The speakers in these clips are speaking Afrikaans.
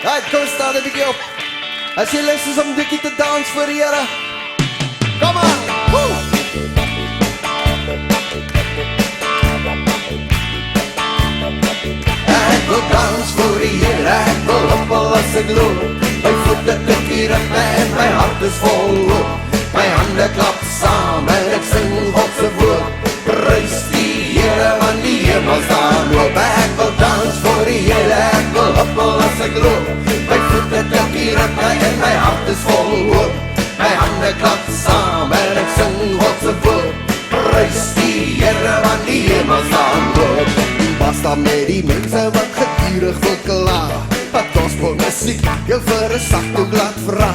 Right, kom staan een bietjie op. As jy lus is om 'n bietjie te dans vir die Here. Kom aan. Woo! Ek wil dans vir die Here, ek wil hoppel as ek loop. My voete tik hier en my hart is vol hoop. My hande klap saam en ek sing God se woord. Prys die Here want die hemel staan oop. Ek wil dans vir die Here, ek wil hoppel as ek loop. My voete tik hier en my hart is vol hoop. My hande klap saam en ek sing God se woord. Prys die Here want die hemel staan oop. Basta met die mense wat gedurig wil kla. Wat gospel musiek jou vir 'n sagtoe laat vra.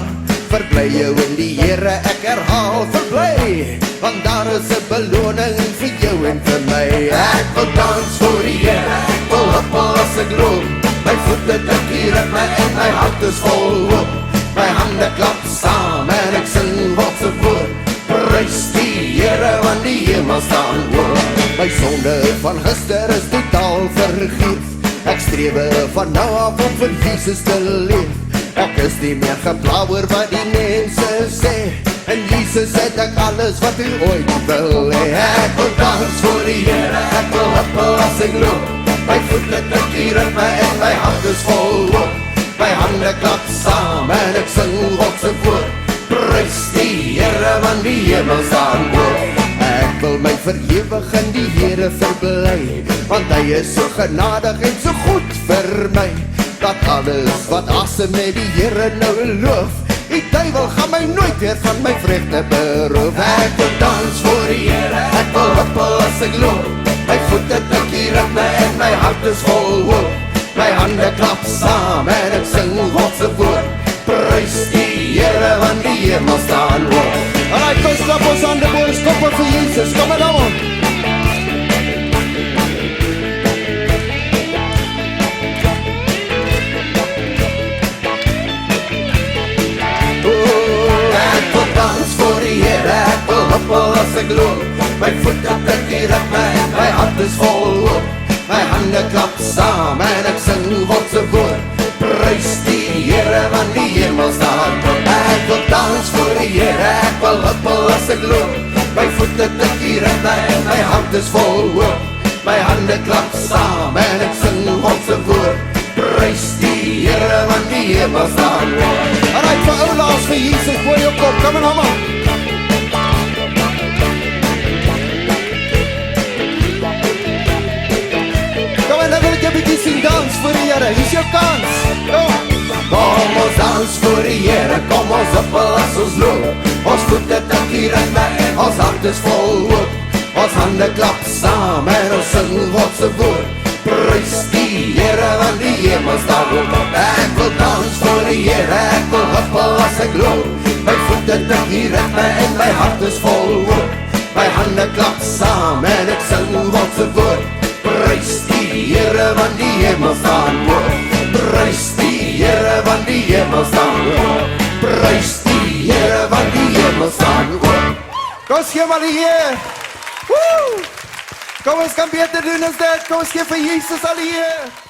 Verbly jou in die Here, ek herhaal verbly. Want daar is 'n beloning vir jou en vir my. Ek wil dans vir die Here, ek wil hoppel as ek loop. My voete tik hier en my hart is vol hoop. My hande klap saam en ek sing God se woord. Prys die Here want die hemel staan oop. My sonde van gister is totaal vergeef. Ek strewe van nou af om vir Jesus te leef. Ek is nie meer gepla oor wat die mense sê. En Jesus het ek alles wat u ooit wil hê. Ek wil dans vir die Here, ek wil hoppel as ek loop. My voete tik hier en my hart is vol hoop. My hande klap saam en ek sing God se woord. Prys die Here want die hemel staan oop. Ek wil my verewig in die Here verbly. Want hy is so genadig en so goed vir my. Dat alles wat asem met die Here nou loof. Die duiwel gaan my nooit weer van my vreugde beroof. Ek wil dans vir die Here, ek wil hoppel as ek loop. My voete tik hier en my hart is vol hoop. My hande klap saam en ek sing God se woord. Prys die Here want die hemel staan oop. Alright, kom klap ons hande boys, kom op vir Jesus, kom maar dan. As ek loop, my voete tik hier en my hart is vol hoop. My hande klap saam en ek sing God se woord. Prys die Here want die hemel staan oop. Ek wil dans vir die Here, ek wil hoppel as ek loop. My voete tik hier en my hart is vol hoop. My hande klap saam en ek sing God se woord. Prys die Here want die hemel staan oop. Alright, vir oulaas vir Jesus, gooi jou kop, kom en hom. Bietjie sien dans vir die Here, hier is jou kans. Kom ons dans vir die Here, kom ons hoppel as ons loop. Ons voete tik hier en ons hart is vol hoop. Ons hande klap saam en ons sing God se woord. Prys die Here want die hemel staan oop. Ek wil dans vir die Here, ek wil hoppel as ek loop. My voete tik hier en my hart is vol hoop. My hande klap saam en ek sing God se woord. Prys die Here want die hemel staan oop. Prys die Here want die hemel staan oop. Prys die Here want die hemel staan oop. Kom ons gee maar die Heer. Kom ons kan beter doen as dit. Kom ons gee vir Jesus al die Heer.